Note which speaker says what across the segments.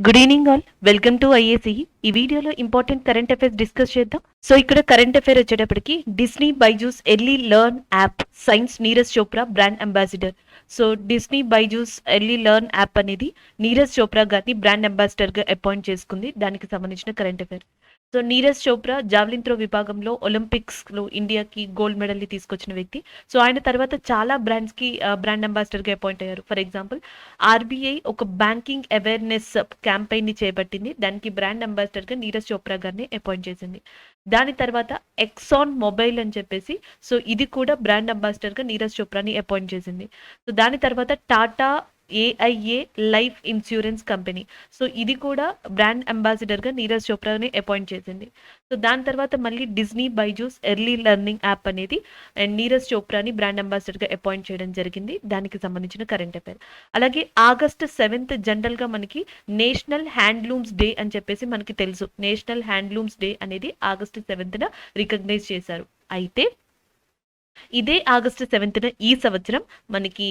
Speaker 1: Good evening all, welcome to IAC. ఈ వీడియోలో important current affairs discuss చేద్దాం. So ఇక్కడ కరెంట్ అఫైర్ వచ్చేటప్పటికి Disney Byju's early learn app signs Neeraj Chopra brand ambassador. So Disney Byju's early learn app అనేది నీరజ్ చోప్రా గారిని brand అంబాసిడర్గా appoint చేసుకుంది. దానికి సంబంధించిన current affair. So Neeraj Chopra javelin throw విభాగంలో ఒలింపిక్స్లో ఇండియాకి గోల్డ్ మెడల్ని తీసుకొచ్చిన వ్యక్తి. సో ఆయన తర్వాత చాలా బ్రాండ్స్కి బ్రాండ్ అంబాసిడర్గా అపాయింట్ అయ్యారు. ఫర్ ఎగ్జాంపుల్ ఆర్బీఐ ఒక బ్యాంకింగ్ అవేర్నెస్ క్యాంపెయిన్ని చేపట్టింది. దానికి బ్రాండ్ అంబాసిడర్గా నీరజ్ చోప్రా గారిని అపాయింట్ చేసింది. దాని తర్వాత ఎక్సాన్ మొబైల్ అని చెప్పేసి, సో ఇది కూడా బ్రాండ్ అంబాసిడర్గా నీరజ్ చోప్రాని అపాయింట్ చేసింది. సో దాని తర్వాత Tata AIA life insurance company, so ఇది కూడా బ్రాండ్ అంబాసిడర్గా నీరజ్ చోప్రాని అపాయింట్ చేసింది. సో దాని తర్వాత మళ్ళీ Disney Byju's early learning app అనేది అండ్ నీరజ్ చోప్రాని బ్రాండ్ అంబాసిడర్గా అపాయింట్ చేయడం జరిగింది. దానికి సంబంధించిన కరెంట్ అఫైర్. అలాగే August 7th జనరల్గా మనకి నేషనల్ హ్యాండ్లూమ్స్ డే అని చెప్పేసి మనకి తెలుసు. నేషనల్ హ్యాండ్లూమ్స్ డే అనేది August 7th రికగ్నైజ్ చేశారు. అయితే ఇదే August 7th ఈ సంవత్సరం మనకి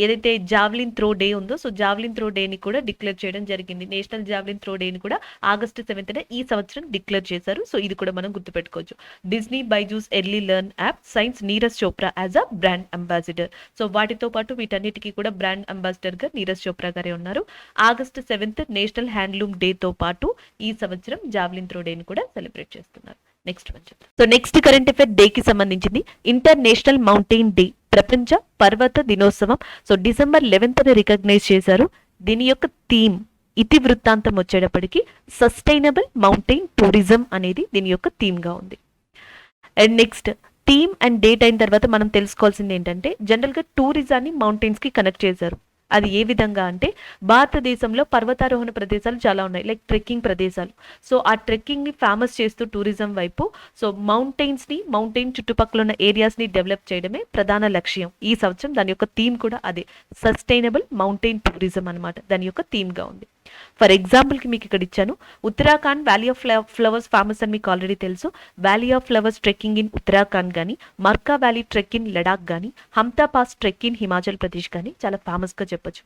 Speaker 1: ఏదైతే జావ్లిన్ త్రో డే ఉందో, సో జావ్లిన్ త్రో డేని కూడా డిక్లేర్ చేయడం జరిగింది. నేషనల్ జావ్లిన్ త్రో డేని కూడా August 7th ఈ సంవత్సరం డిక్లేర్ చేశారు. సో ఇది కూడా మనం గుర్తుపెట్టుకోవచ్చు. Disney Byju's early learn app signs Neeraj Chopra as a brand ambassador. So వాటితో పాటు వీటన్నిటికీ కూడా బ్రాండ్ అంబాసిడర్గా నీరజ్ చోప్రా గారే ఉన్నారు. August 7th నేషనల్ హ్యాండ్లూమ్ డేతో పాటు ఈ సంవత్సరం జావ్లిన్ త్రో డేని కూడా సెలబ్రేట్ చేస్తున్నారు. నెక్స్ట్ వన్ చూద్దాం. సో నెక్స్ట్ కరెంట్ అఫైర్ డేకి సంబంధించింది ఇంటర్నేషనల్ మౌంటైన్ డే, ప్రపంచ పర్వత దినోత్సవం. సో December 11th రికగ్నైజ్ చేశారు. దీని యొక్క థీమ్ ఇతివృత్తాంతం వచ్చేటప్పటికి సస్టైనబుల్ మౌంటైన్ టూరిజం అనేది దీని యొక్క థీమ్గా ఉంది. And next theme and date అయిన తర్వాత మనం తెలుసుకోవాల్సింది ఏంటంటే, జనరల్గా టూరిజాన్ని మౌంటైన్స్కి కనెక్ట్ చేశారు. అది ఏ విధంగా అంటే, భారతదేశంలో పర్వతారోహణ ప్రదేశాలు చాలా ఉన్నాయి, లైక్ ట్రెక్కింగ్ ప్రదేశాలు. సో ఆ ట్రెక్కింగ్ని ఫేమస్ చేస్తూ టూరిజం వైపు సో మౌంటైన్ చుట్టుపక్కల ఉన్న ఏరియాస్ని డెవలప్ చేయడమే ప్రధాన లక్ష్యం. ఈ సంవత్సరం దాని యొక్క థీమ్ కూడా అదే, సస్టైనబుల్ మౌంటైన్ టూరిజం అనమాట దాని యొక్క థీమ్గా ఉంది. ఫర్ ఎగ్జాంపుల్కి మీకు ఇక్కడ ఇచ్చాను, Uttarakhand valley of flowers famous అని మీకు ఆల్రెడీ తెలుసు. Valley of flowers trekking in Uttarakhand కానీ, Markha valley trek in Ladakh కానీ, Hampta pass trek in Himachal Pradesh కానీ చాలా ఫేమస్గా చెప్పొచ్చు.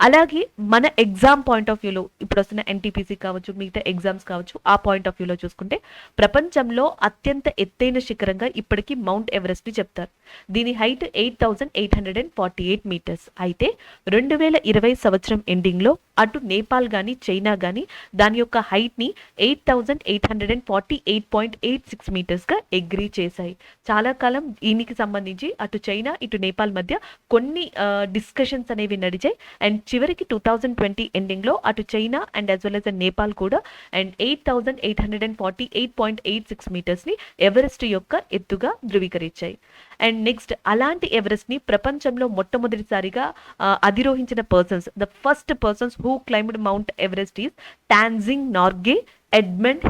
Speaker 1: అలాగే మన ఎగ్జామ్ పాయింట్ ఆఫ్ వ్యూలో ఇప్పుడు వస్తున్న ఎన్టీపీసీ కావచ్చు, మిగతా ఎగ్జామ్స్ కావచ్చు, ఆ పాయింట్ ఆఫ్ వ్యూలో చూసుకుంటే ప్రపంచంలో అత్యంత ఎత్తైన శిఖరంగా ఇప్పటికీ మౌంట్ ఎవరెస్ట్ని చెప్తారు. దీని హైట్ 8,848 మీటర్స్. అయితే 2020 సంవత్సరం ఎండింగ్లో అటు నేపాల్ కానీ చైనా కానీ దాని యొక్క హైట్ని 8,848.86 మీటర్స్గా అగ్రీ చేశాయి. చాలా కాలం దీనికి సంబంధించి అటు చైనా ఇటు నేపాల్ మధ్య కొన్ని డిస్కషన్స్ అనేవి నడిచాయి. అండ్ చివరికి 2020 ఎండింగ్లో అటు China and as well as Nepal కూడా అండ్ 8,848.86 మీటర్స్ని ఎవరెస్ట్ యొక్క ఎత్తుగా ధృవీకరించాయి. అండ్ నెక్స్ట్ అలాంటి ఎవరెస్ట్ని ప్రపంచంలో మొట్టమొదటిసారిగా అధిరోహించిన persons, the first persons who climbed mount Everest is Tenzing Norgay, Edmund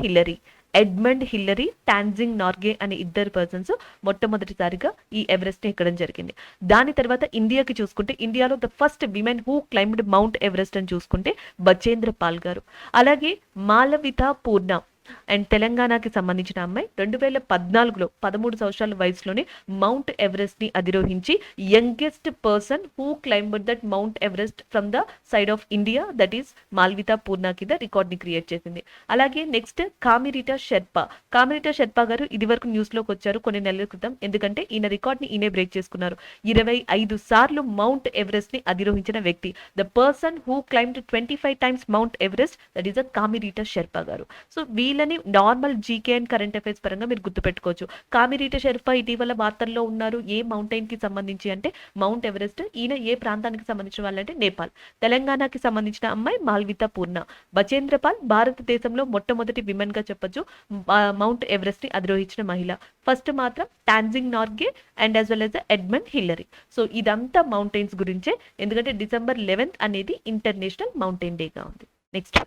Speaker 1: Hillary, Tenzing Norgay అనే ఇద్దరు పర్సన్స్ మొట్టమొదటిసారిగా ఈ ఎవరెస్ట్ని ఎక్కడం జరిగింది. దాని తర్వాత ఇండియాకి చూసుకుంటే, ఇండియాలో the first women who climbed mount Everest అని చూసుకుంటే బచేంద్ర పాల్ గారు. అలాగే మాలవితా పూర్ణ అండ్ తెలంగాణకి సంబంధించిన అమ్మాయి 2014లో 13 సంవత్సరాల వయసులోనే మౌంట్ ఎవరెస్ట్ని అధిరోహించి youngest person who climbed that mount Everest from the side of India, that is Malavath Purna కింద రికార్డ్ని క్రియేట్ చేసింది. అలాగే నెక్స్ట్ కామిరిటా షెర్పా గారు ఇది వరకు న్యూస్లోకి వచ్చారు కొన్ని నెలల క్రితం, ఎందుకంటే ఈయన రికార్డ్ని ఈయనే బ్రేక్ చేసుకున్నారు. 25 సార్లు మౌంట్ ఎవరెస్ట్ని అధిరోహించిన వ్యక్తి, the person who climbed 25 times Mount Everest, that is a Kami Rita Sherpa గారు. సో వీళ్ళని normal GK and current affairs పరంగా మీరు గుర్తుపెట్టుకోవచ్చు. కామిరీటా షెర్పా ఇటీవల వార్తల్లో ఉన్నారు. ఏ మౌంటైన్ కి సంబంధించి అంటే మౌంట్ ఎవరెస్ట్. ఈయన ఏ ప్రాంతానికి సంబంధించిన వాళ్ళంటే నేపాల్. తెలంగాణకి సంబంధించిన అమ్మాయి మాల్వితా పూర్ణ. బచేంద్ర పాల్ భారతదేశంలో మొట్టమొదటి విమెన్ గా చెప్పొచ్చు మౌంట్ ఎవరెస్ట్ ని అధిరోహించిన మహిళ. ఫస్ట్ మాత్రం Tenzing Norgay and as well as Edmund Hillary. So ఇదంతా మౌంటైన్స్ గురించే, ఎందుకంటే December 11th అనేది ఇంటర్నేషనల్ మౌంటైన్ డేగా ఉంది. Next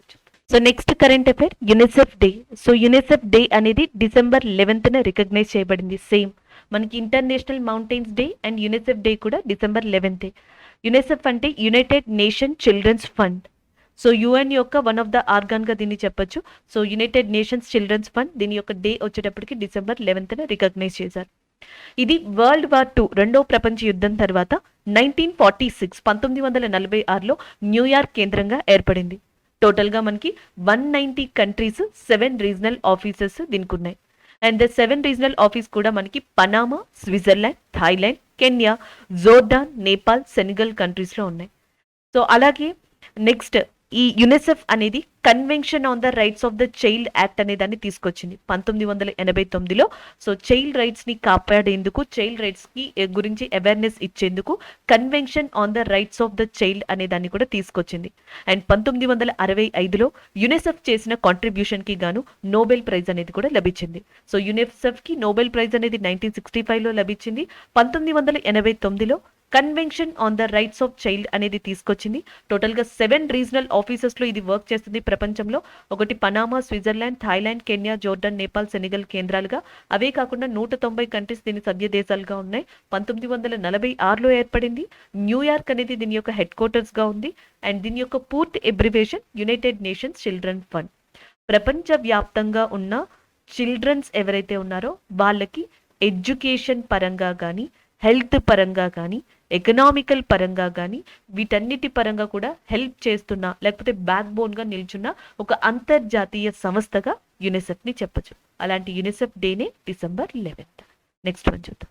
Speaker 1: so next current affair UNICEF day. So UNICEF day అనేది December 11th రికగ్నైజ్ చేయబడింది. సేమ్ మనకి international mountains day and UNICEF day కూడా December 11th. యునిసెఫ్ అంటే united nation children's fund. So UN యొక్క one of the ఆర్గాన్గా దీన్ని చెప్పొచ్చు. So united nations children's fund దీని యొక్క డే వచ్చేటప్పటికి December 11th రికగ్నైజ్ చేశారు. ఇది World War II రెండవ ప్రపంచ యుద్ధం తర్వాత 1946 1946లో న్యూయార్క్ కేంద్రంగా ఏర్పడింది. టోటల్గా మనకి 190 కంట్రీస్ 7 రీజనల్ ఆఫీసెస్ దీనికి ఉన్నాయి. అండ్ ద 7 రీజనల్ ఆఫీస్ కూడా మనకి Panama, Switzerland, Thailand, Kenya, Jordan, Nepal, Senegal కంట్రీస్లో ఉన్నాయి. సో అలాగే నెక్స్ట్ ఈ యునిసెఫ్ అనేది convention on the rights of the child act అనే దాన్ని తీసుకొచ్చింది 1989లో. సో చైల్డ్ రైట్స్ ని కాపాడేందుకు, చైల్డ్ రైట్స్ కి గురించి అవేర్నెస్ ఇచ్చేందుకు convention on the rights of the child అనే దాన్ని కూడా తీసుకొచ్చింది. అండ్ 1965లో యునిసెఫ్ చేసిన కాంట్రిబ్యూషన్ కి గాను నోబెల్ ప్రైజ్ అనేది కూడా లభించింది. సో యునిసెఫ్ కి నోబెల్ ప్రైజ్ అనేది 1965లో లభించింది. 1989లో convention on the rights of child అనేది తీసుకొచ్చింది. టోటల్గా 7 రీజనల్ ఆఫీసెస్లో ఇది వర్క్ చేస్తుంది ప్రపంచంలో. ఒకటి Panama, Switzerland, Thailand, Kenya, Jordan, Nepal, Senegal కేంద్రాలుగా. అవే కాకుండా 190 కంట్రీస్ దీని సభ్య దేశాలుగా ఉన్నాయి. 1946లో ఏర్పడింది. న్యూయార్క్ అనేది దీని యొక్క హెడ్ క్వార్టర్స్గా ఉంది. అండ్ దీని యొక్క పూర్తి abbreviation United nations children fund. ప్రపంచవ్యాప్తంగా ఉన్న చిల్డ్రన్స్ ఎవరైతే ఉన్నారో వాళ్ళకి ఎడ్యుకేషన్ పరంగా కానీ, హెల్త్ పరంగా కానీ, ఎకనామికల్ పరంగా కానీ, వీటన్నిటి పరంగా కూడా హెల్ప్ చేస్తున్న, లేకపోతే బ్యాక్ బోన్గా నిల్చున్న ఒక అంతర్జాతీయ సంస్థగా యునిసెఫ్ని చెప్పచ్చు. అలాంటి యునిసెఫ్ డేనే డిసెంబర్ 11. నెక్స్ట్ వన్ చూద్దాం.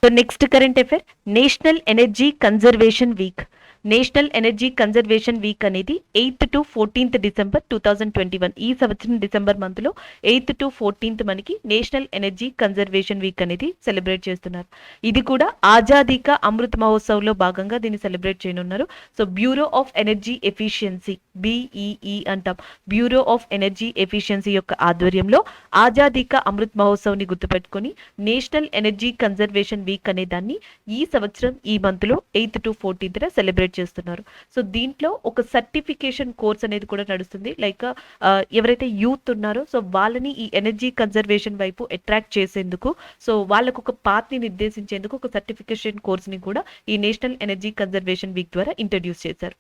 Speaker 1: So next current affair, national energy conservation week. National energy conservation week అనేది 8th to 14th డిసెంబర్ 2021, ఈ సంవత్సరం డిసెంబర్ మంత్లో 8th to 14th మనకి నేషనల్ ఎనర్జీ కన్జర్వేషన్ వీక్ అనేది సెలబ్రేట్ చేస్తున్నారు. ఇది కూడా ఆజాదీ కా అమృత్ మహోత్సవ్లో భాగంగా దీన్ని సెలబ్రేట్ చేయనున్నారు. So bureau of energy efficiency, BEE అంటాం, బ్యూరో ఆఫ్ ఎనర్జీ ఎఫిషియన్సీ యొక్క ఆధ్వర్యంలో ఆజాదీ కా అమృత్ మహోత్సవ్ని గుర్తుపెట్టుకొని నేషనల్ ఎనర్జీ కన్జర్వేషన్ వీక్ అనే దాన్ని ఈ సంవత్సరం ఈ మంత్లో 8th to 14th సెలబ్రేట్ చేస్తున్నారు. సో దీంట్లో ఒక సర్టిఫికేషన్ కోర్స్ అనేది కూడా నడుస్తుంది. లైక్ ఎవరైతే యూత్ ఉన్నారో సో వాళ్ళని ఈ ఎనర్జీ కన్జర్వేషన్ వైపు అట్రాక్ట్ చేసేందుకు, సో వాళ్ళకు ఒక పాత్ని నిర్దేశించేందుకు ఒక సర్టిఫికేషన్ కోర్స్ని కూడా ఈ నేషనల్ ఎనర్జీ కన్జర్వేషన్ వీక్ ద్వారా ఇంట్రడ్యూస్ చేశారు.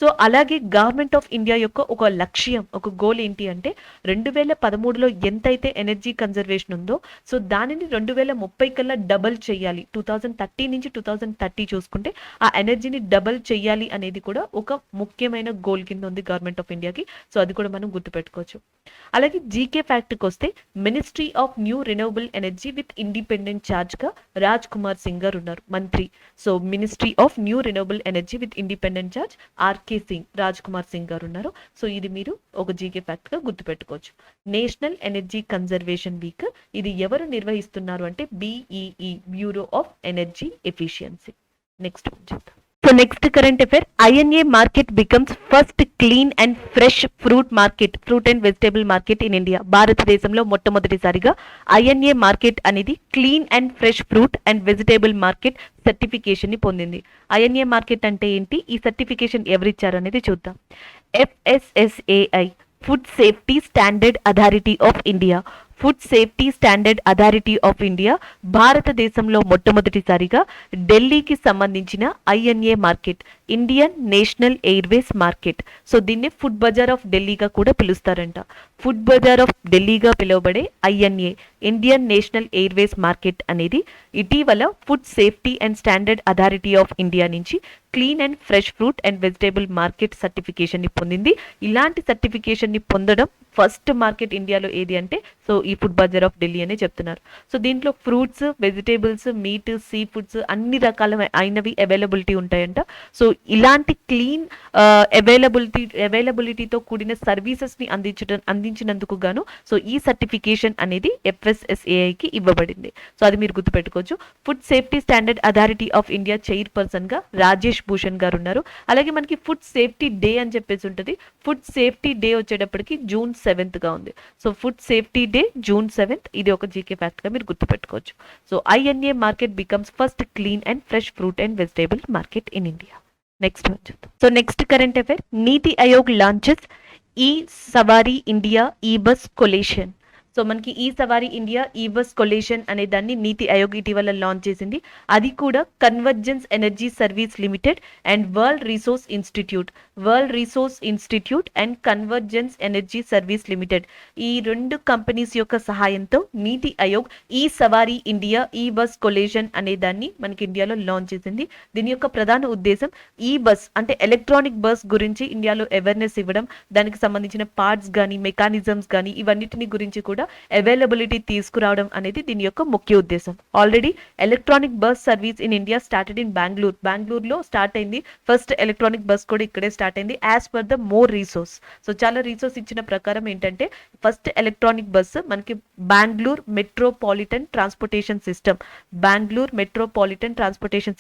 Speaker 1: సో అలాగే గవర్నమెంట్ ఆఫ్ ఇండియా యొక్క ఒక లక్ష్యం, ఒక గోల్ ఏంటి అంటే 2013లో ఎంతైతే ఎనర్జీ కన్జర్వేషన్ ఉందో సో దానిని 2030 కల్లా డబల్ చేయాలి. 2030 నుంచి 2030 చూసుకుంటే ఆ ఎనర్జీని డబల్ చేయాలి అనేది కూడా ఒక ముఖ్యమైన గోల్ కింద ఉంది గవర్నమెంట్ ఆఫ్ ఇండియాకి. సో అది కూడా మనం గుర్తుపెట్టుకోవచ్చు. అలాగే జీకే ఫ్యాక్ట్కి వస్తే ministry of new renewable energy with independent ఛార్జ్గా రాజ్ కుమార్ సింగ్ గారు ఉన్నారు, మంత్రి. So ministry of new renewable energy with independent charge RK Singh, Raj Kumar Singh garu ఉన్నారు. సో ఇది మీరు ఒక జీకే ఫ్యాక్ట్ గా గుర్తుపెట్టుకోవచ్చు. నేషనల్ ఎనర్జీ కన్జర్వేషన్ వీక్ ఇది ఎవరు నిర్వహిస్తున్నారు అంటే BEE, bureau of energy efficiency. Next చూద్దాం. So next current affair, INA market becomes first clean and fresh fruit market, fruit and vegetable market in India. భారతదేశంలో మొట్టమొదటిసారిగా INA market అనేది clean and fresh fruit and vegetable market certification ని పొందింది. INA market అంటే ఏంటి, ఈ certification ఎవరిచ్చారు అనేది చూద్దాం. FSSAI, food safety standard authority of India. Food safety standard authority of India భారతదేశంలో మొట్టమొదటిసారిగా ఢిల్లీకి సంబంధించిన INA మార్కెట్, Indian national airways market. So దీన్ని ఫుడ్ బజార్ ఆఫ్ ఢిల్లీగా కూడా పిలుస్తారంట. ఫుడ్ బజార్ ఆఫ్ ఢిల్లీగా పిలువబడే INA, Indian national airways market అనేది ఇటీవల food safety and standard authority of India నుంచి clean and fresh fruit and vegetable market certification ని పొందింది. ఇలాంటి సర్టిఫికేషన్ ని పొందడం ఫస్ట్ మార్కెట్ ఇండియాలో ఏది అంటే సో ఈ ఫుడ్ బజార్ ఆఫ్ ఢిల్లీ అనే చెప్తున్నారు. సో దీంట్లో fruits, vegetables, meet, sea foods అన్ని రకాల అయినవి అవైలబిలిటీ ఉంటాయంట. సో ఇలాంటి క్లీన్ అవైలబిలిటీతో కూడిన సర్వీసెస్ ని అందించినందుకు గాను సో ఈ సర్టిఫికేషన్ అనేది FSSAIకి ఇవ్వబడింది. సో అది మీరు గుర్తుపెట్టుకోవచ్చు. Food safety standard authority of India chairperson గా రాజేష్ భూషణ్ గారు ఉన్నారు. అలాగే మనకి ఫుడ్ సేఫ్టీ డే అని చెప్పేసి ఉంటుంది. ఫుడ్ సేఫ్టీ డే వచ్చేటప్పటికి June 7th గా ఉంది. So food safety day June 7th, ఇది ఒక జీకే ఫ్యాక్ట్ గా మీరు గుర్తుపెట్టుకోవచ్చు. So INA market becomes first clean and fresh fruit and vegetable market in India. Next చూద్దాం. So next current affair, NITI Aayog launches ఈ సవారీ ఇండియా ఈ బస్ కొలేషన్. సో మనకి ఈ సవారీ ఇండియా ఈ బస్ కొలేషన్ అనే దాన్ని నీతి ఆయోగ్ ఇటీవల లాంచ్ చేసింది. అది కూడా convergence energy service limited and world resource institute and convergence energy service limited ఈ రెండు కంపెనీస్ యొక్క సహాయంతో నీతి ఆయోగ్ ఈ సవారీ ఇండియా ఈ బస్ కొలేషన్ అనే దాన్ని మనకి ఇండియాలో లాంచ్ చేసింది. దీని యొక్క ప్రధాన ఉద్దేశం ఈ బస్ అంటే ఎలక్ట్రానిక్ బస్ గురించి ఇండియాలో అవేర్నెస్ ఇవ్వడం, దానికి సంబంధించిన పార్ట్స్ కానీ మెకానిజమ్స్ కానీ ఇవన్నిటిని గురించి కూడా అవైలబిలిటీ తీసుకురావడం అనేది దీని యొక్క ముఖ్య ఉద్దేశం. Already electronic bus service in India started in బెంగళూరులో స్టార్ట్ అయింది. ఫస్ట్ ఎలక్ట్రానిక్ బస్ కూడా ఇక్కడే స్టార్ట్ అయింది as per the more resource. So చాలా రీసోర్స్ ఇచ్చిన ప్రకారం ఏంటంటే ఫస్ట్ ఎలక్ట్రానిక్ బస్ మనకి Bengaluru metropolitan transportation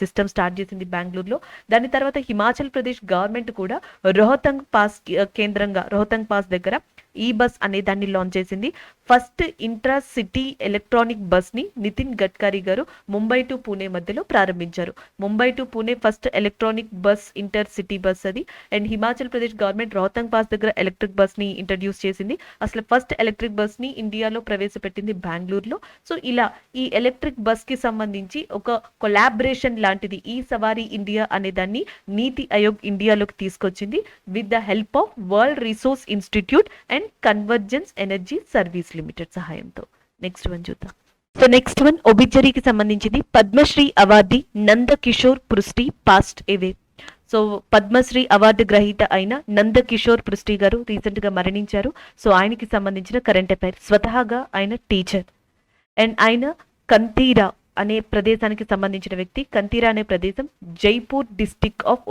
Speaker 1: system start చేసింది బెంగళూరులో. దాని తర్వాత హిమాచల్ ప్రదేశ్ గవర్నమెంట్ కూడా రోహతంగ్ పాస్ దగ్గర ఈ బస్ అనే దాన్ని లాంచ్ చేసింది. First intra city electronic bus ని నితిన్ గడ్కరీ గారు ముంబై టు పూణే మధ్యలో ప్రారంభించారు. Mumbai to Pune first electronic bus inter city bus అది. And Himachal Pradesh government Rohtang pass దగ్గర ఎలక్ట్రిక్ బస్ ని ఇంట్రడ్యూస్ చేసింది. అసలు ఫస్ట్ ఎలక్ట్రిక్ బస్ ని ఇండియాలో ప్రవేశపెట్టింది బెంగళూరులో. సో ఇలా ఈ ఎలక్ట్రిక్ బస్ కి సంబంధించి ఒక కొలాబరేషన్ లాంటిది ఈ సవారీ ఇండియా అనే దాన్ని నీతి ఆయోగ్ ఇండియాలోకి తీసుకొచ్చింది with the help of world resource institute and convergence energy service limited సహాయంతో. నెక్స్ట్ వన్ చూద్దాం. సో నెక్స్ట్ వన్ ఒబిచరీకి సంబంధించింది. Padma Shri awardee Nandakishore Prusty passed away. So Padma Shri award గ్రహీత అయిన నందకిషోర్ పృష్టి గారు రీసెంట్ గా మరణించారు. సో ఆయనకి సంబంధించిన కరెంట్ అఫైర్. స్వతహాగా ఆయన టీచర్ అండ్ ఆయన కంతీరా అనే ప్రదేశానికి సంబంధించిన వ్యక్తి. కంతీరా అనే ప్రదేశం జైపూర్ డిస్టిక్ ఆఫ్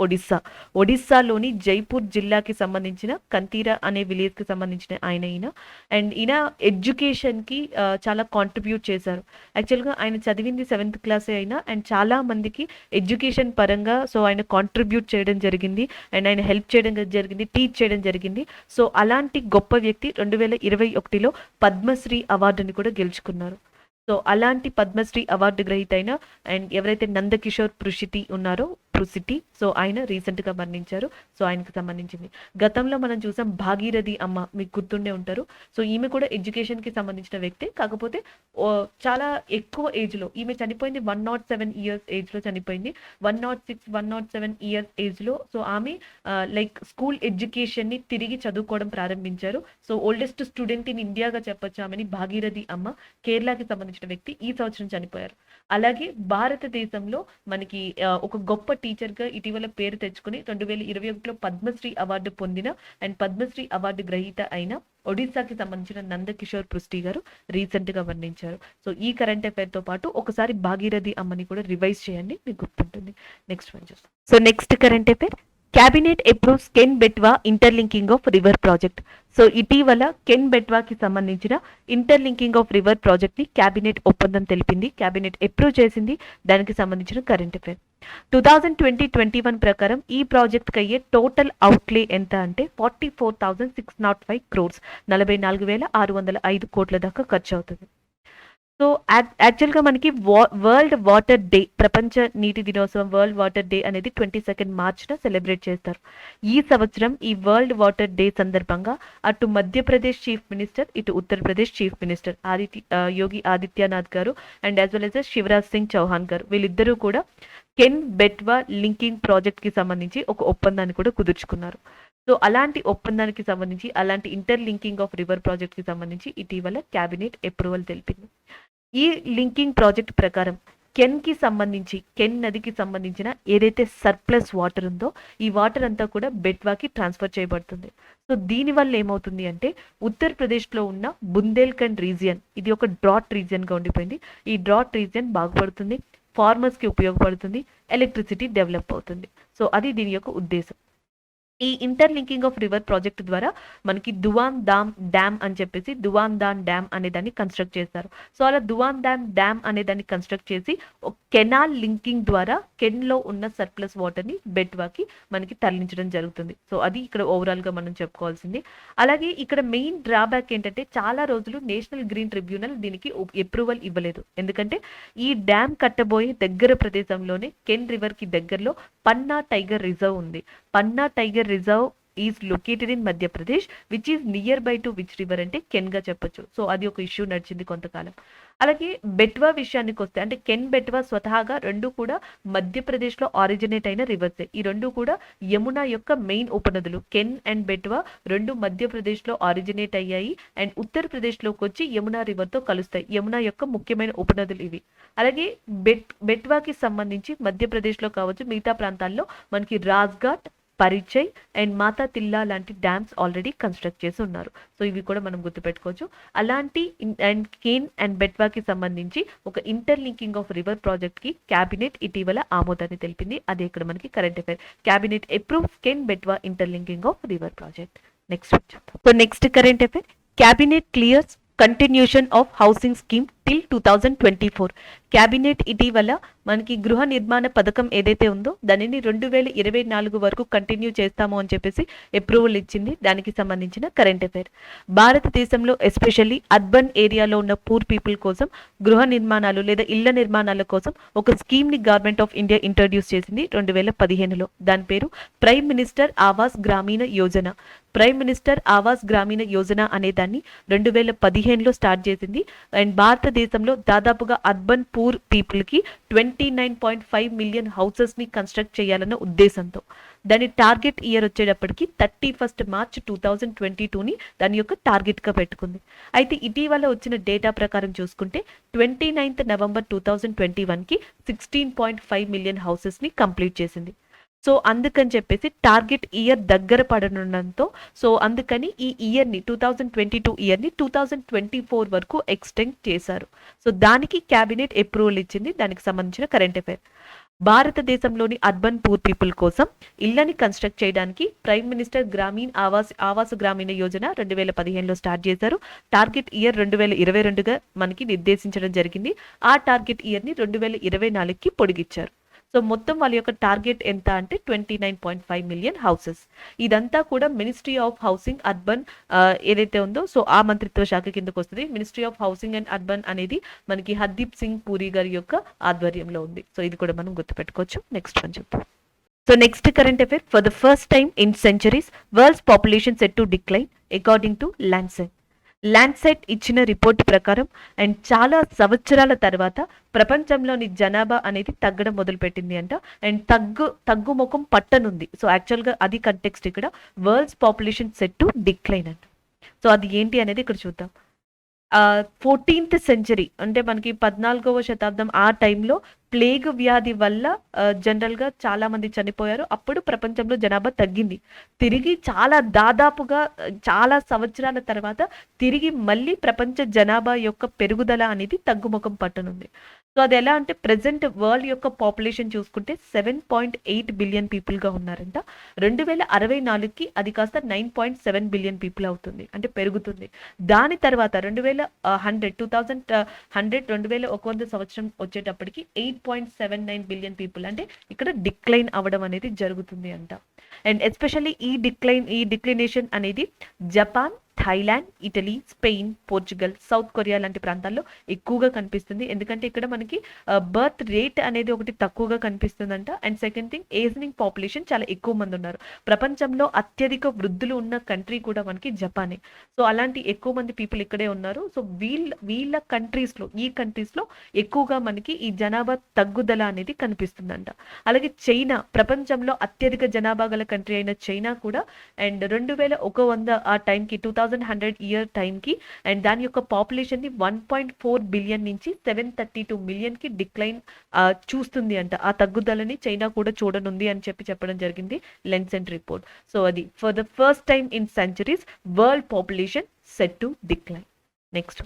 Speaker 1: ఒడిస్సాలోని జైపూర్ జిల్లాకి సంబంధించిన కంతీరా అనే విలేజ్ కి సంబంధించిన ఆయన. అండ్ ఈయన ఎడ్యుకేషన్ కి చాలా కాంట్రిబ్యూట్ చేశారు. యాక్చువల్గా ఆయన చదివింది 7th క్లాసే అయినా అండ్ చాలా మందికి ఎడ్యుకేషన్ పరంగా సో ఆయన కాంట్రిబ్యూట్ చేయడం జరిగింది అండ్ ఆయన హెల్ప్ చేయడం జరిగింది, టీచ్ చేయడం జరిగింది. సో అలాంటి గొప్ప వ్యక్తి 2021లో పద్మశ్రీ అవార్డుని కూడా గెలుచుకున్నారు. సో అలాంటి పద్మశ్రీ అవార్డు గ్రహీత అయిన అండ్ ఎవరైతే నందకిషోర్ పృషిటి ఉన్నారో సో ఆయన రీసెంట్ గా మరణించారు. సో ఆయనకు సంబంధించింది. గతంలో మనం చూసాం భాగీరథి అమ్మ, మీకు గుర్తుండే ఉంటారు. సో ఈమె కూడా ఎడ్యుకేషన్ కి సంబంధించిన వ్యక్తే. కాకపోతే చాలా ఎక్కువ ఏజ్ లో ఈమె చనిపోయింది. 107 ఇయర్స్ ఏజ్ లో చనిపోయింది. 107 ఇయర్స్ ఏజ్ లో. సో ఆమె లైక్ స్కూల్ ఎడ్యుకేషన్ ని తిరిగి చదువుకోవడం ప్రారంభించారు. సో ఓల్డెస్ట్ స్టూడెంట్ ఇన్ ఇండియాగా చెప్పొచ్చు ఆమెని. భాగీరథి అమ్మ కేరళకి సంబంధించిన వ్యక్తి ఈ సంవత్సరం చనిపోయారు. అలాగే భారతదేశంలో మనకి ఒక గొప్ప టీచర్ గా ఇటీవల పేరు తెచ్చుకుని 2021లో పద్మశ్రీ అవార్డు పొందిన అండ్ పద్మశ్రీ అవార్డు గ్రహీత అయిన ఒడిస్సాకి సంబంధించిన నందకిషోర్ పృష్టి గారు రీసెంట్ గా వర్ణించారు. సో ఈ కరెంట్ అఫైర్ తో పాటు ఒకసారి భాగీరథి అమ్మని కూడా రివైజ్ చేయండి, మీకు గుర్తుంటుంది. నెక్స్ట్ వన్ చూస్తాం. So next current affair. Cabinet approves can Betwa interlinking of river project. So ఇటీవల కెన్ బెట్వాకి సంబంధించిన ఇంటర్లింకింగ్ ఆఫ్ రివర్ ప్రాజెక్ట్ ని క్యాబినెట్ ఒప్పందం తెలిపింది. క్యాబినెట్ అప్రూవ్ చేసింది. దానికి సంబంధించిన కరెంట్ అఫైర్. 2020-21 ప్రకారం ఈ ప్రాజెక్ట్ కి అయ్యే టోటల్ అవుట్లే ఎంత అంటే 44,605 crores, 44,605 కోట్ల దాకా ఖర్చు అవుతుంది. సో యాక్చువల్గా మనకి వరల్డ్ వాటర్ డే, ప్రపంచ నీటి దినోత్సవం వరల్డ్ వాటర్ డే అనేది 22 మార్చ్న సెలబ్రేట్ చేస్తారు. ఈ సంవత్సరం ఈ వరల్డ్ వాటర్ డే సందర్భంగా అటు మధ్యప్రదేశ్ చీఫ్ మినిస్టర్, ఇటు Uttar Pradesh chief minister Yogi Adityanath garu and as well as Shivraj Singh Chouhan garu వీళ్ళిద్దరూ కూడా కెన్ బెట్వా లింకింగ్ ప్రాజెక్ట్ కి సంబంధించి ఒక ఒప్పందాన్ని కూడా కుదుర్చుకున్నారు. సో అలాంటి ఒప్పందానికి సంబంధించి, అలాంటి inter linking of river project కి సంబంధించి ఇటీవల క్యాబినెట్ అప్రూవల్ తెలిపింది. ఈ లింకింగ్ ప్రాజెక్ట్ ప్రకారం కెన్ నదికి సంబంధించిన ఏదైతే సర్ప్లస్ వాటర్ ఉందో ఈ వాటర్ అంతా కూడా బెట్వాకి ట్రాన్స్ఫర్ చేయబడుతుంది. సో దీని వల్ల ఏమవుతుంది అంటే ఉత్తరప్రదేశ్లో ఉన్న బుందేల్ఖండ్ రీజియన్, ఇది ఒక డ్రాట్ రీజియన్గా ఉండిపోయింది. ఈ డ్రాట్ రీజియన్ బాగుపడుతుంది, ఫార్మర్స్కి ఉపయోగపడుతుంది, ఎలక్ట్రిసిటీ డెవలప్ అవుతుంది. సో అది దీని యొక్క ఉద్దేశం. ఈ ఇంటర్లింకింగ్ ఆఫ్ రివర్ ప్రాజెక్ట్ ద్వారా మనకి దువాన్ దామ్ డ్యామ్ అని చెప్పేసి దువాన్ దాన్ డ్యామ్ అనే దాన్ని కన్స్ట్రక్ట్ చేస్తారు. సో అలా దువాన్ దామ్ డ్యామ్ అనే దాన్ని కన్స్ట్రక్ట్ చేసి ఒక కెనాల్ లింకింగ్ ద్వారా కెన్లో ఉన్న సర్ప్లస్ వాటర్ని బెట్వాకి మనకి తరలించడం జరుగుతుంది. సో అది ఇక్కడ ఓవరాల్గా మనం చెప్పుకోవాల్సింది. అలాగే ఇక్కడ మెయిన్ డ్రాబ్యాక్ ఏంటంటే చాలా రోజులు నేషనల్ గ్రీన్ ట్రిబ్యునల్ దీనికి అప్రూవల్ ఇవ్వలేదు. ఎందుకంటే ఈ డ్యామ్ కట్టబోయే దగ్గర ప్రదేశంలోనే కెన్ రివర్కి దగ్గరలో పన్నా టైగర్ రిజర్వ్ ఉంది. Panna tiger reserve is located in Madhya Pradesh which is near by to which river అంటే కెన్ గా చెప్పొచ్చు. సో అది ఒక ఇష్యూ నడిచింది కొంతకాలం. అలాగే బెట్వా విషయానికి వస్తే అంటే కెన్ బెట్వా స్వతహాగా రెండు కూడా మధ్యప్రదేశ్లో ఆరిజినేట్ అయిన రివర్సే. ఈ రెండు కూడా యమునా యొక్క మెయిన్ ఉపనదులు. కెన్ అండ్ బెట్వా రెండు మధ్యప్రదేశ్లో ఆరిజినేట్ అయ్యాయి అండ్ ఉత్తరప్రదేశ్లోకి వచ్చి యమునా రివర్తో కలుస్తాయి. యమునా యొక్క ముఖ్యమైన ఉపనదులు ఇవి. అలాగే బెట్వాకి సంబంధించి మధ్యప్రదేశ్లో కావచ్చు మిగతా ప్రాంతాల్లో మనకి రాజ్ఘాట్, పరిచయ్ అండ్ మాతా తిల్లా లాంటి డ్యామ్స్ ఆల్రెడీ కన్స్ట్రక్ట్ చేసి ఉన్నారు. సో ఇవి కూడా మనం గుర్తుపెట్టుకోవచ్చు. అలాంటి అండ్ కేన్ అండ్ బెట్వాకి సంబంధించి ఒక ఇంటర్లింకింగ్ ఆఫ్ రివర్ ప్రాజెక్ట్ కి క్యాబినెట్ ఇటీవల ఆమోదాన్ని తెలిపింది. అదే ఇక్కడ మనకి current affair. Cabinet approves can Betwa interlinking of river project. Next so next current affair. Cabinet clears continuation of housing scheme till 2024. Cabinet ఇటీవల మనకి గృహ నిర్మాణ పథకం ఏదైతే ఉందో దానిని 2024 వరకు కంటిన్యూ చేస్తాము అని చెప్పేసి అప్రూవల్ ఇచ్చింది. దానికి సంబంధించిన కరెంట్ అఫైర్. భారతదేశంలో ఎస్పెషల్లీ అర్బన్ ఏరియాలో ఉన్న పూర్ పీపుల్ కోసం గృహ నిర్మాణాలు లేదా ఇళ్ల నిర్మాణాల కోసం ఒక స్కీమ్ ని గవర్నమెంట్ ఆఫ్ ఇండియా ఇంట్రడ్యూస్ చేసింది 2015లో. దాని పేరు ప్రైమ్ మినిస్టర్ ఆవాస్ గ్రామీణ యోజన. ప్రైమ్ మినిస్టర్ ఆవాస్ గ్రామీణ యోజన అనే దాన్ని 2015లో స్టార్ట్ చేసింది. అండ్ భారతదేశంలో దాదాపుగా అర్బన్ పూర్ పీపుల్ కి 29.5 మిలియన్ హౌసెస్ ని కన్స్ట్రక్ట్ చేయాలన్న ఉద్దేశంతో. దాని టార్గెట్ ఇయర్ వచ్చేటప్పటికి 31 మార్చ్ 2022ని దాని యొక్క టార్గెట్ గా పెట్టుకుంది. అయితే ఇటీవల వచ్చిన డేటా ప్రకారం చూసుకుంటే 29 నవంబర్ 2021కి 16.5 మిలియన్ హౌసెస్ ని కంప్లీట్ చేసింది. సో అందుకని చెప్పేసి టార్గెట్ ఇయర్ దగ్గర పడనుండడంతో సో అందుకని ఈ ఇయర్ని 2022 ఇయర్ని 2024 వరకు ఎక్స్టెండ్ చేశారు. సో దానికి క్యాబినెట్ అప్రూవల్ ఇచ్చింది. దానికి సంబంధించిన కరెంట్ అఫైర్. భారతదేశంలోని అర్బన్ పూర్ పీపుల్ కోసం ఇళ్లని కన్స్ట్రక్ట్ చేయడానికి ప్రైమ్ మినిస్టర్ ఆవాస్ గ్రామీణ యోజన 2015లో స్టార్ట్ చేశారు. టార్గెట్ ఇయర్ 2022గా మనకి నిర్దేశించడం జరిగింది. ఆ టార్గెట్ ఇయర్ని 2024కి పొడిగించారు. సో మొత్తం వాళ్ళ యొక్క టార్గెట్ ఎంత అంటే 29.5 మిలియన్ హౌసెస్. ఇదంతా కూడా మినిస్ట్రీ ఆఫ్ హౌసింగ్ అర్బన్ ఏదైతే ఉందో సో ఆ మంత్రిత్వ శాఖ కిందకు వస్తుంది. Ministry of housing and urban అనేది మనకి హర్దీప్ సింగ్ పూరి గారి యొక్క ఆధ్వర్యంలో ఉంది. సో ఇది కూడా మనం గుర్తుపెట్టుకోవచ్చు. నెక్స్ట్ అని చెప్పు. So next current affair. For the first time in centuries world's population set to decline according to Lancet ఇచ్చిన రిపోర్ట్ ప్రకారం అండ్ చాలా సంవత్సరాల తర్వాత ప్రపంచంలోని జనాభా అనేది తగ్గడం మొదలుపెట్టింది అంట. అండ్ తగ్గుముఖం పట్టనుంది. సో యాక్చువల్గా అది కంటెక్స్ట్ ఇక్కడ world's population set to decline అంట. సో అది ఏంటి అనేది ఇక్కడ చూద్దాం. 14th సెంచరీ అంటే మనకి 14వ శతాబ్దం ఆ టైంలో ప్లేగ్ వ్యాధి వల్ల జనరల్గా చాలా మంది చనిపోయారు. అప్పుడు ప్రపంచంలో జనాభా తగ్గింది. తిరిగి దాదాపుగా చాలా సంవత్సరాల తర్వాత తిరిగి మళ్ళీ ప్రపంచ జనాభా యొక్క పెరుగుదల అనేది తగ్గుముఖం పట్టనుంది. సో అది ఎలా అంటే ప్రెసెంట్ వరల్డ్ యొక్క పాపులేషన్ చూసుకుంటే 7.8 బిలియన్ పీపుల్గా ఉన్నారంట. 2064కి అది కాస్త 9.7 బిలియన్ పీపుల్ అవుతుంది, అంటే పెరుగుతుంది. దాని తర్వాత 2100 సంవత్సరం వచ్చేటప్పటికి 8.79 బిలియన్ పీపుల్, అంటే ఇక్కడ డిక్లైన్ అవ్వడం అనేది జరుగుతుంది అంట. అండ్ ఎస్పెషల్లీ ఈ డిక్లైనేషన్ అనేది Japan, Thailand, Italy, Spain, Portugal, south Korea లాంటి ప్రాంతాల్లో ఎక్కువగా కనిపిస్తుంది. ఎందుకంటే ఇక్కడ మనకి బర్త్ రేట్ అనేది ఒకటి తక్కువగా కనిపిస్తుందంట. And second thing, ageing population చాలా ఎక్కువ మంది ఉన్నారు. ప్రపంచంలో అత్యధిక వృద్ధులు ఉన్న కంట్రీ కూడా మనకి జపానే. సో అలాంటి ఎక్కువ మంది పీపుల్ ఇక్కడే ఉన్నారు. సో వీళ్ళ ఈ కంట్రీస్లో ఎక్కువగా మనకి ఈ జనాభా తగ్గుదల అనేది కనిపిస్తుందంట. అలాగే చైనా, ప్రపంచంలో అత్యధిక జనాభా గల కంట్రీ అయిన చైనా కూడా అండ్ 2100 ఆ టైంకి 2100 ఇయర్ టైంకి అండ్ దాని యొక్క పాపులేషన్ ని 1.4 బిలియన్ నుంచి 732 మిలియన్ కి డిక్లైన్ చూస్తుంది అంట. ఆ తగ్గుదలని చైనా కూడా చూడనుంది అని చెప్పడం జరిగింది లెన్సెంట్ రిపోర్ట్. సో అది for the first time in centuries world population set to decline. Next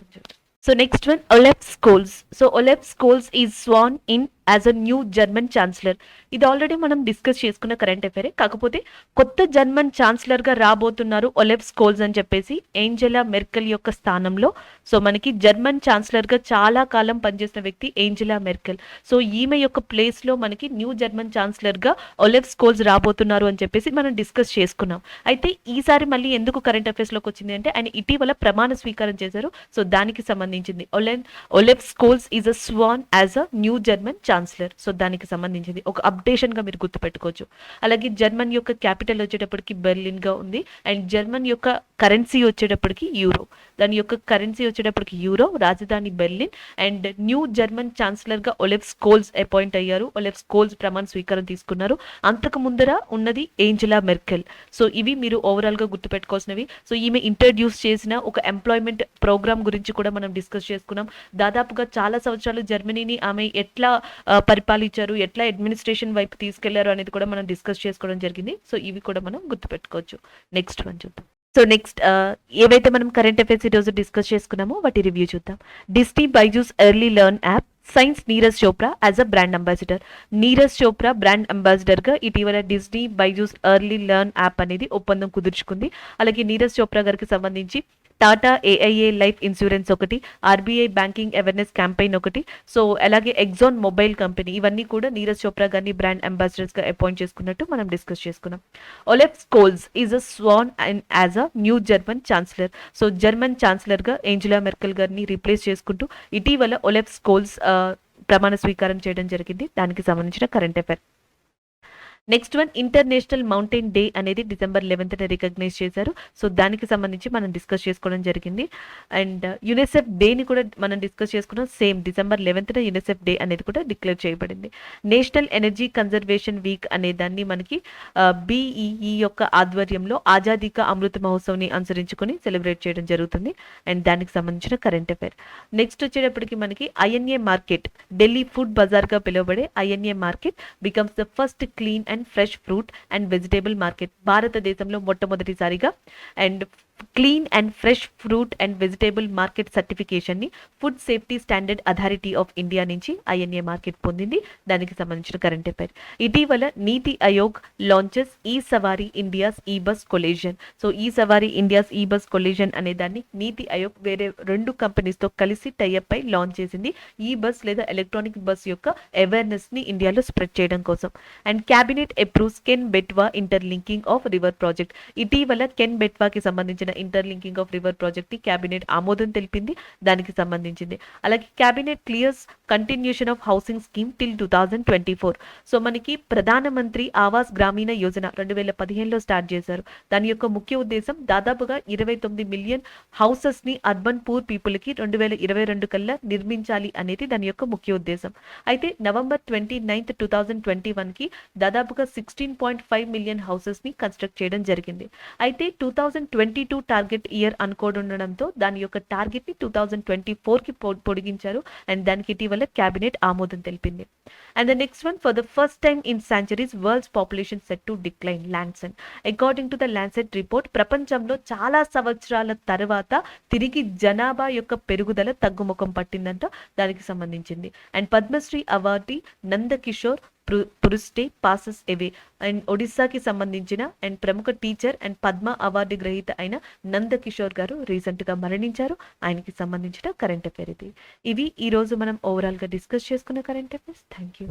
Speaker 1: one, Olaf Scholz. So Olaf Scholz is sworn in as a new German chancellor. ఇది ఆల్రెడీ మనం డిస్కస్ చేసుకున్న current అఫైరే. కాకపోతే కొత్త German chancellor గా రాబోతున్నారు ఒలెఫ్ Scholz అని చెప్పేసి Angela Merkel యొక్క స్థానంలో. సో మనకి జర్మన్ ఛాన్సలర్ గా చాలా కాలం పనిచేసిన వ్యక్తి ఏంజెలా మెర్కెల్. సో ఈమె యొక్క ప్లేస్ లో మనకి న్యూ జర్మన్ ఛాన్సలర్ గా ఒలెఫ్ స్కోల్జ్ రాబోతున్నారు అని చెప్పేసి మనం డిస్కస్ చేసుకున్నాం. అయితే ఈసారి మళ్ళీ ఎందుకు కరెంట్ అఫైర్స్ లోకి వచ్చింది అంటే ఆయన ఇటీవల ప్రమాణ స్వీకారం చేశారు. సో దానికి సంబంధించింది. Olaf Scholz is a sworn as a new German chancellor. So దానికి సంబంధించింది ఒక అప్డేషన్గా మీరు గుర్తుపెట్టుకోవచ్చు. అలాగే జర్మన్ యొక్క క్యాపిటల్ వచ్చేటప్పటికి బెర్లిన్గా ఉంది. అండ్ జర్మన్ యొక్క కరెన్సీ వచ్చేటప్పటికి యూరో. దాని యొక్క కరెన్సీ వచ్చేటప్పటికి యూరో, రాజధాని బెర్లిన్. అండ్ న్యూ జర్మన్ ఛాన్సలర్గా ఒలెఫ్ స్కోల్స్ అపాయింట్ అయ్యారు. ఒలెఫ్ స్కోల్స్ ప్రమాణ స్వీకారం తీసుకున్నారు. అంతకు ముందర ఉన్నది ఏంజెలా మెర్కెల్. సో ఇవి మీరు ఓవరాల్గా గుర్తుపెట్టుకోవాల్సినవి. సో ఈమె ఇంట్రడ్యూస్ చేసిన ఒక ఎంప్లాయ్మెంట్ ప్రోగ్రామ్ గురించి కూడా మనం డిస్కస్ చేసుకున్నాం. దాదాపుగా చాలా సంవత్సరాలు జర్మనీని ఆమె ఎట్లా పరిపాలించారు, ఎట్లా అడ్మినిస్ట్రేషన్ వైపు తీసుకెళ్లారు అనేది కూడా మనం డిస్కస్ చేసుకోవడం జరిగింది. సో ఇవి కూడా మనం గుర్తుపెట్టుకోవచ్చు. నెక్స్ట్ వన్ చూద్దాం. సో నెక్స్ట్ ఏవైతే మనం కరెంట్ అఫైర్స్ ఈరోజు డిస్కస్ చేసుకున్నామో వాటి రివ్యూ చూద్దాం. Disney Byju's early learn app signs Neeraj Chopra as a brand ambassador. Neeraj Chopra brand అంబాసిడర్గా ఇటీవల Disney Byju's early learn app అనేది ఒప్పందం కుదుర్చుకుంది. అలాగే నీరజ్ చోప్రా గారికి సంబంధించి టాటా ఏఐఏ లైఫ్ ఇన్సూరెన్స్ ఒకటి, ఆర్బీఐ బ్యాంకింగ్ అవేర్నెస్ క్యాంపెయిన్ ఒకటి, సో అలాగే ఎగ్జాన్ మొబైల్ కంపెనీ, ఇవన్నీ కూడా నీరజ్ చోప్రా గారిని బ్రాండ్ అంబాసిడర్స్గా అపాయింట్ చేసుకున్నట్టు మనం డిస్కస్ చేసుకున్నాం. Olaf Scholz is a sworn and as a new German chancellor. So German ఛాన్సలర్గా ఏంజెలా మెర్కెల్ గారిని రీప్లేస్ చేసుకుంటూ ఇటీవల ఒలెఫ్ స్కోల్స్ ప్రమాణ స్వీకారం చేయడం జరిగింది. దానికి సంబంధించిన current affair. Next one, international mountain day అనేది December 11th రికగ్నైజ్ చేశారు. సో దానికి సంబంధించి మనం డిస్కస్ చేసుకోవడం జరిగింది. అండ్ యునిసెఫ్ డేని కూడా మనం డిస్కస్ చేసుకున్నాం. Same December 11th UNICEF day అనేది కూడా డిక్లేర్ చేయబడింది. నేషనల్ ఎనర్జీ కన్జర్వేషన్ వీక్ అనే దాన్ని మనకి BEE యొక్క ఆధ్వర్యంలో ఆజాదీ కా అమృత మహోత్సవ్ని అనుసరించుకొని సెలబ్రేట్ చేయడం జరుగుతుంది. అండ్ దానికి సంబంధించిన కరెంట్ అఫైర్. నెక్స్ట్ వచ్చేటప్పటికి మనకి INA మార్కెట్, ఢిల్లీ ఫుడ్ బజార్గా పిలువబడే INA market becomes the first clean and fresh fruit and vegetable market. భారతదేశంలో మొట్టమొదటిసారిగా and clean and fresh fruit and vegetable market సర్టిఫికేషన్ని food safety standard authority of India నుంచి INA market పొందింది. దానికి సంబంధించిన current affair. ఇటీవల నీతి ఆయోగ్ లాంచెస్ ఈ సవారీ ఇండియాస్ ఈ బస్ కొలేజన్. సో ఈ సవారీ ఇండియాస్ ఈ బస్ కొలేజన్ అనే దాన్ని నీతి ఆయోగ్ వేరే 2 కంపెనీస్తో కలిసి టైఅప్ అయి లాంచ్ చేసింది. ఈ బస్ లేదా ఎలక్ట్రానిక్ బస్ యొక్క అవేర్నెస్ని ఇండియాలో స్ప్రెడ్ చేయడం కోసం. And cabinet approves can Betwa interlinking of river project. ఇటీవల కెన్ బెట్వాకి సంబంధించిన ఇంటర్లింకింగ్ ఆఫ్ రివర్ ప్రాజెక్ట్ ని క్యాబినెట్ ఆమోదం తెలిపింది. దానికి సంబంధించింది. అలాగే cabinet clears continuation of housing scheme till 2024. So మనకి ప్రధానమంత్రి ఆవాస్ గ్రామీణ యోజన 2015లో స్టార్ట్ చేశారు. దాని యొక్క ముఖ్య ఉద్దేశం దాదాపుగా 29 మిలియన్ హౌసెస్ ని అర్బన్ పూర్ పీపుల్ కి 2022 కల్లా నిర్మించాలి అనేది దాని యొక్క ముఖ్య ఉద్దేశం. అయితే November 29, 2021 కి దాదాపుగా 16.5 మిలియన్ హౌసెస్ ని కన్స్ట్రక్ట్ చేయడం జరిగింది. అయితే 2022 టార్గెట్ ఇయర్ అనుకోని ఉండడంతో దాని యొక్క టార్గెట్ ని 2024 కి పొడిగించారు. అండ్ దానికి ఇటీవల క్యాబినెట్ ఆమోదం తెలిపింది. And the next one, for the first time in centuries world's population set to decline. Lancet according to the Lancet report, ప్రపంచంలో చాలా సంవత్సరాల తర్వాత తిరిగి జనాభా యొక్క పెరుగుదల తగ్గుముఖం పట్టిందంట. దానికి సంబంధించింది. And Padma Shri awardee Nandakishore Prusty passes away. And ఒడిస్సాకి సంబంధించిన అండ్ ప్రముఖ టీచర్ అండ్ పద్మ అవార్డు గ్రహీత అయిన నందకిషోర్ గారు రీసెంట్గా మరణించారు. ఆయనకి సంబంధించిన కరెంట్ అఫైర్ ఇది. ఇవి ఈరోజు మనం ఓవరాల్గా డిస్కస్ చేసుకున్న కరెంట్ అఫైర్స్. Thank you.